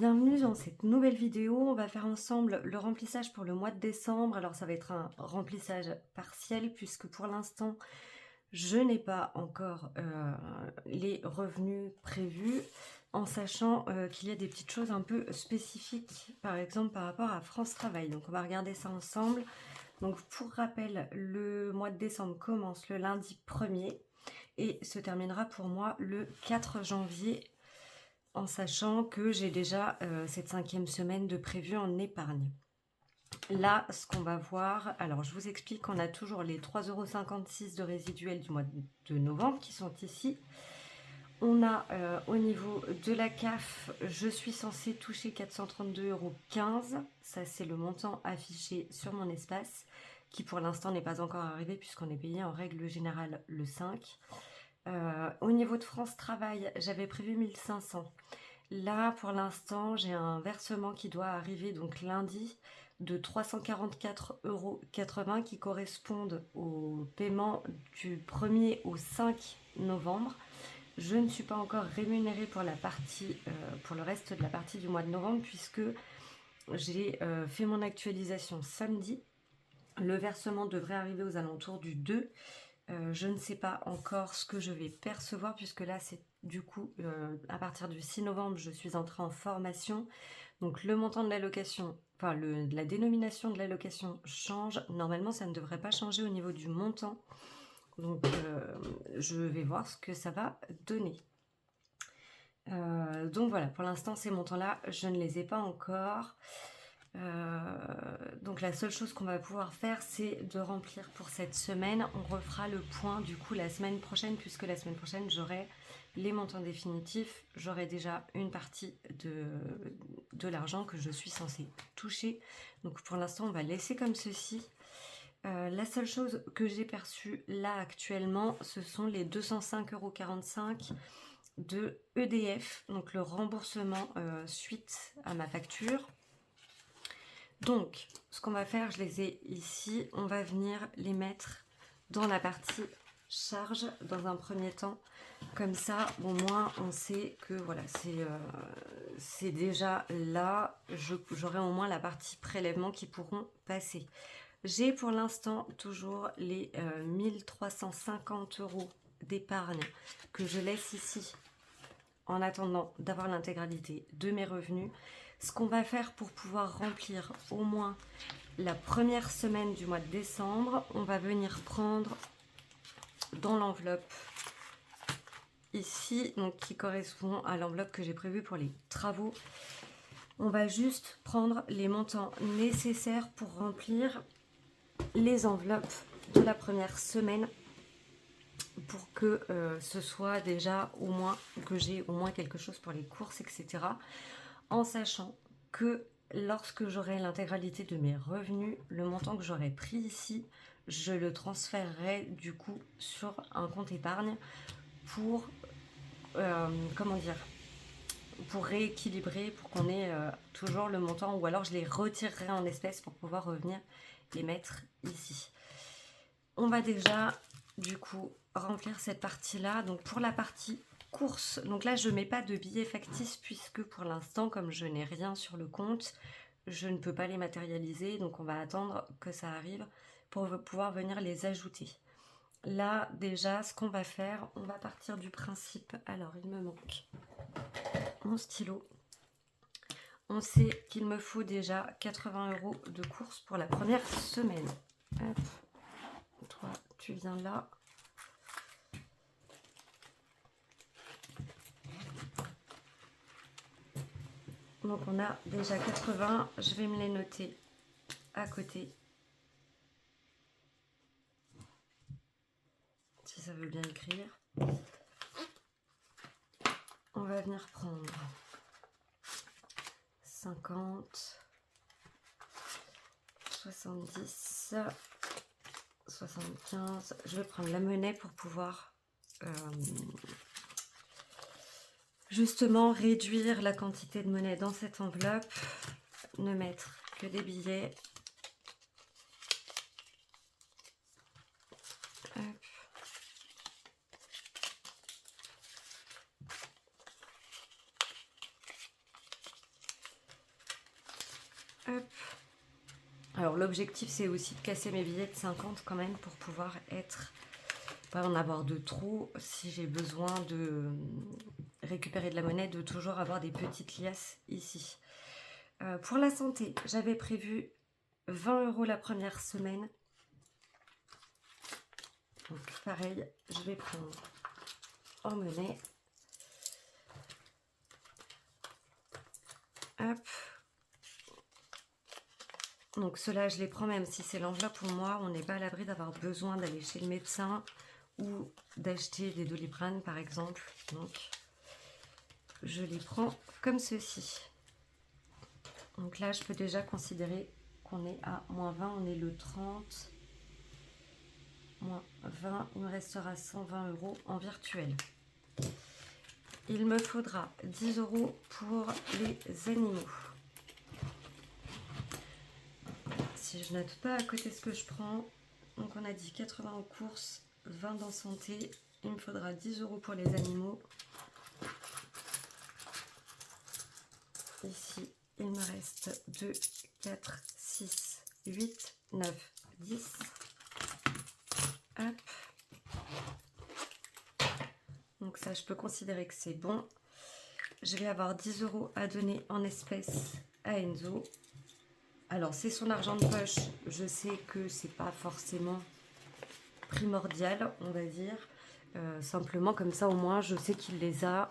Bienvenue dans cette nouvelle vidéo. On va faire ensemble le remplissage pour le mois de décembre. Alors ça va être un remplissage partiel puisque pour l'instant je n'ai pas encore les revenus prévus, en sachant qu'il y a des petites choses un peu spécifiques, par exemple par rapport à France Travail. Donc on va regarder ça ensemble. Donc pour rappel, le mois de décembre commence le lundi 1er et se terminera pour moi le 4 janvier, en sachant que j'ai déjà cette 5e semaine de prévu en épargne. Là, ce qu'on va voir, alors je vous explique qu'on a toujours les 3,56 € de résiduel du mois de novembre qui sont ici. On a au niveau de la CAF, je suis censée toucher 432,15 €. Ça, c'est le montant affiché sur mon espace, qui pour l'instant n'est pas encore arrivé puisqu'on est payé en règle générale le 5. Au niveau de France Travail, j'avais prévu 1500. Là, pour l'instant, j'ai un versement qui doit arriver donc lundi de 344,80 € qui correspondent au paiement du 1er au 5 novembre. Je ne suis pas encore rémunérée pour la partie, pour le reste de la partie du mois de novembre puisque j'ai fait mon actualisation samedi. Le versement devrait arriver aux alentours du 2. Je ne sais pas encore ce que je vais percevoir puisque là c'est du coup à partir du 6 novembre je suis entrée en formation, donc le montant de l'allocation, enfin la dénomination de l'allocation change. Normalement ça ne devrait pas changer au niveau du montant, donc je vais voir ce que ça va donner. Donc voilà, pour l'instant ces montants là je ne les ai pas encore. Donc la seule chose qu'on va pouvoir faire, c'est de remplir pour cette semaine. On refera le point du coup la semaine prochaine, puisque la semaine prochaine j'aurai les montants définitifs, j'aurai déjà une partie de l'argent que je suis censée toucher. Donc pour l'instant on va laisser comme ceci. La seule chose que j'ai perçue là actuellement, ce sont les 205,45 € de EDF, donc le remboursement suite à ma facture. Donc, ce qu'on va faire, je les ai ici, on va venir les mettre dans la partie charge dans un premier temps. Comme ça, au moins, on sait que voilà, c'est déjà là, j'aurai au moins la partie prélèvement qui pourront passer. J'ai pour l'instant toujours les 1350 € d'épargne que je laisse ici en attendant d'avoir l'intégralité de mes revenus. Ce qu'on va faire pour pouvoir remplir au moins la première semaine du mois de décembre, on va venir prendre dans l'enveloppe ici, donc qui correspond à l'enveloppe que j'ai prévue pour les travaux. On va juste prendre les montants nécessaires pour remplir les enveloppes de la première semaine, pour que ce soit déjà au moins, que j'ai au moins quelque chose pour les courses, etc. En sachant que lorsque j'aurai l'intégralité de mes revenus, le montant que j'aurai pris ici, je le transférerai du coup sur un compte épargne pour, comment dire, pour rééquilibrer, pour qu'on ait toujours le montant, ou alors je les retirerai en espèces pour pouvoir revenir les mettre ici. On va déjà du coup remplir cette partie-là. Donc pour la partie course, donc là je ne mets pas de billets factices puisque pour l'instant, comme je n'ai rien sur le compte, je ne peux pas les matérialiser, donc on va attendre que ça arrive pour pouvoir venir les ajouter. Là déjà, ce qu'on va faire, on va partir du principe, alors il me manque mon stylo. On sait qu'il me faut déjà 80 € de course pour la première semaine. Hop. Toi tu viens là. Donc on a déjà 80, je vais me les noter à côté, si ça veut bien écrire. On va venir prendre 50, 70, 75. Je vais prendre la monnaie pour pouvoir justement réduire la quantité de monnaie dans cette enveloppe, ne mettre que des billets. Hop. Hop. Alors l'objectif c'est aussi de casser mes billets de 50 quand même pour pouvoir pas en avoir de trop si j'ai besoin de récupérer de la monnaie, de toujours avoir des petites liasses ici. Pour la santé, j'avais prévu 20 € la première semaine. Donc pareil, je vais prendre en monnaie. Hop. Donc ceux-là, je les prends même si c'est l'enveloppe pour moi. On n'est pas à l'abri d'avoir besoin d'aller chez le médecin ou d'acheter des Doliprane par exemple. Donc je les prends comme ceci. Donc là, je peux déjà considérer qu'on est à moins 20. On est le 30. Moins 20. Il me restera 120 € en virtuel. Il me faudra 10 € pour les animaux. Si je note pas à côté ce que je prends, donc on a dit 80 en course, 20 dans santé, il me faudra 10 € pour les animaux. Ici, il me reste 2, 4, 6, 8, 9, 10. Hop. Donc ça, je peux considérer que c'est bon. Je vais avoir 10 € à donner en espèces à Enzo. Alors, c'est son argent de poche. Je sais que c'est pas forcément primordial, on va dire. Simplement, comme ça, au moins, je sais qu'il les a.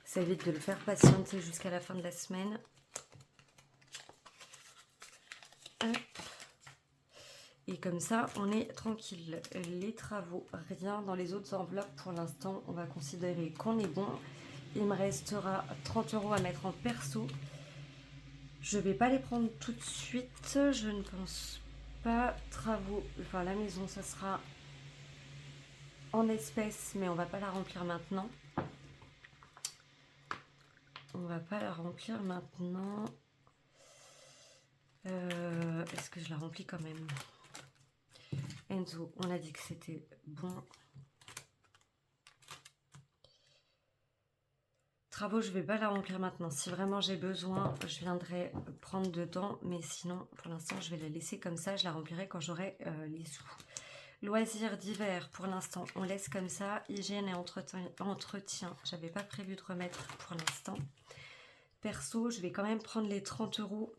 Ça évite de le faire patienter jusqu'à la fin de la semaine. Hop. Et comme ça, on est tranquille. Les travaux, rien dans les autres enveloppes. Pour l'instant, on va considérer qu'on est bon. Il me restera 30 € à mettre en perso. Je vais pas les prendre tout de suite. Je ne pense pas. Travaux, enfin la maison, ça sera en espèces, mais on va pas la remplir maintenant. On va pas la remplir maintenant. Est-ce que je la remplis quand même? Enzo, on a dit que c'était bon. Travaux, je vais pas la remplir maintenant. Si vraiment j'ai besoin, je viendrai prendre dedans. Mais sinon, pour l'instant, je vais la laisser comme ça. Je la remplirai quand j'aurai les sous. Loisirs d'hiver, pour l'instant, on laisse comme ça. Hygiène et entretien, j'avais pas prévu de remettre pour l'instant. Perso, je vais quand même prendre les 30 €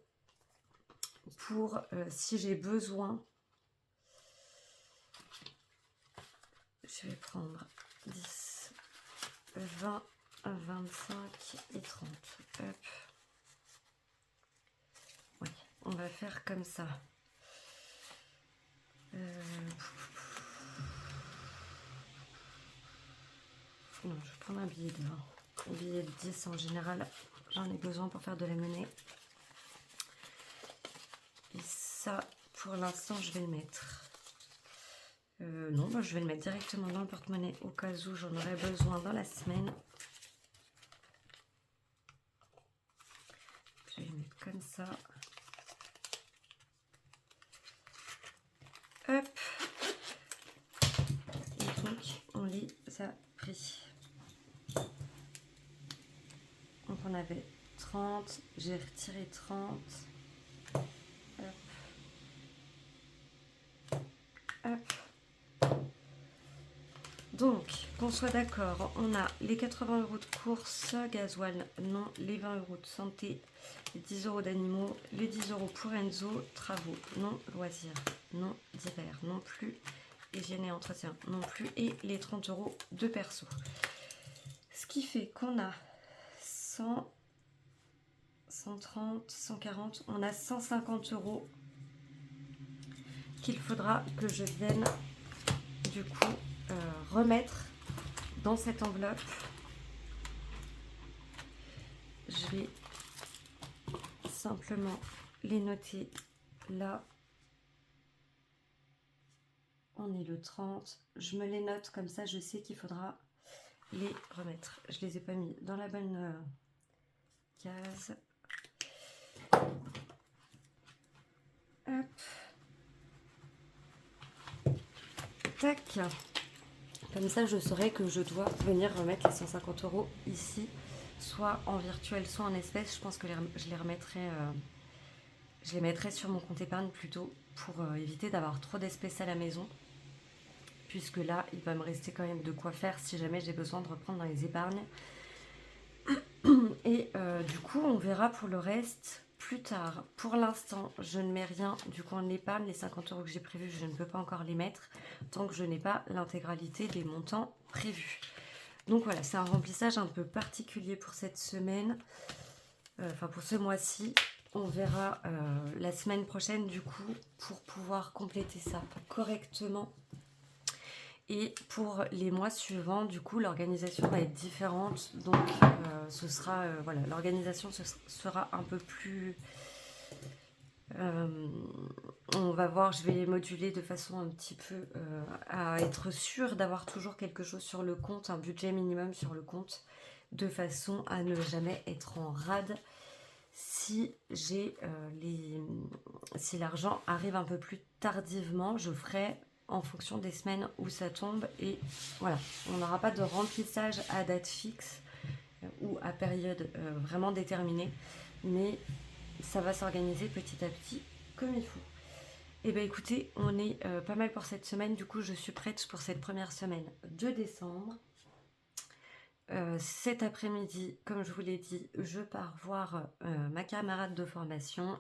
pour si j'ai besoin. Je vais prendre 10, 20, 25 et 30. Hop. Oui, on va faire comme ça. Non, je vais prendre un billet de 20. Un billet de 10 en général, j'en ai besoin pour faire de la monnaie. Et ça, pour l'instant, je vais le mettre. Non, bah, je vais le mettre directement dans le porte-monnaie au cas où j'en aurais besoin dans la semaine. Je vais le mettre comme ça. Hop. Et donc, on les a pris. Donc, on avait 30. J'ai retiré 30. Hop. Hop. Donc, qu'on soit d'accord, on a les 80 € de course, gasoil, non, les 20 € de santé, les 10 € d'animaux, les 10 € pour Enzo, travaux, non, loisirs, non, d'hiver, non plus, hygiène et entretien, non plus, et les 30 € de perso. Ce qui fait qu'on a 100, 130, 140, on a 150 € qu'il faudra que je vienne du coup remettre dans cette enveloppe. Je vais simplement les noter là. On est le 30. Je me les note comme ça, je sais qu'il faudra les remettre. Je les ai pas mis dans la bonne case. Hop. Tac. Comme ça, je saurai que je dois venir remettre les 150 € ici, soit en virtuel, soit en espèces. Je pense que je les remettrai Je les mettrai sur mon compte épargne plutôt pour éviter d'avoir trop d'espèces à la maison. Puisque là, il va me rester quand même de quoi faire si jamais j'ai besoin de reprendre dans les épargnes. Et du coup, on verra pour le reste plus tard. Pour l'instant, je ne mets rien du coup en épargne. Les 50 € que j'ai prévus, je ne peux pas encore les mettre tant que je n'ai pas l'intégralité des montants prévus. Donc voilà, c'est un remplissage un peu particulier pour cette semaine. Enfin, pour ce mois-ci. On verra la semaine prochaine du coup pour pouvoir compléter ça correctement. Et pour les mois suivants, du coup, l'organisation va être différente. Donc, ce sera, voilà, l'organisation sera un peu plus... on va voir, je vais les moduler de façon un petit peu à être sûre d'avoir toujours quelque chose sur le compte, un budget minimum sur le compte, de façon à ne jamais être en rade si j'ai si l'argent arrive un peu plus tardivement. Je ferai en fonction des semaines où ça tombe et voilà, on n'aura pas de remplissage à date fixe ou à période vraiment déterminée, mais ça va s'organiser petit à petit comme il faut. Et bien écoutez, on est pas mal pour cette semaine. Du coup, je suis prête pour cette première semaine de décembre. Cet après-midi, comme je vous l'ai dit, je pars voir ma camarade de formation.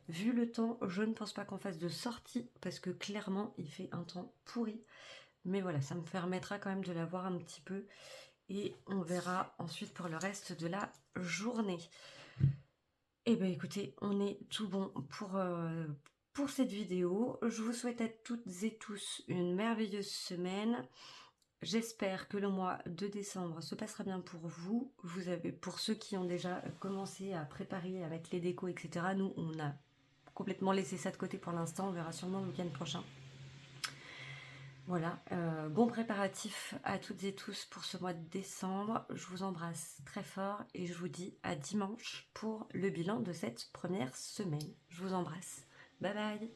Vu le temps, je ne pense pas qu'on fasse de sortie parce que clairement, il fait un temps pourri. Mais voilà, ça me permettra quand même de la voir un petit peu et on verra ensuite pour le reste de la journée. Et bien écoutez, on est tout bon pour cette vidéo. Je vous souhaite à toutes et tous une merveilleuse semaine. J'espère que le mois de décembre se passera bien pour vous. Vous avez, pour ceux qui ont déjà commencé à préparer, à mettre les décos, etc. Nous, on a complètement laissé ça de côté pour l'instant. On verra sûrement le week-end prochain. Voilà, bon préparatif à toutes et tous pour ce mois de décembre. Je vous embrasse très fort et je vous dis à dimanche pour le bilan de cette première semaine. Je vous embrasse. Bye bye.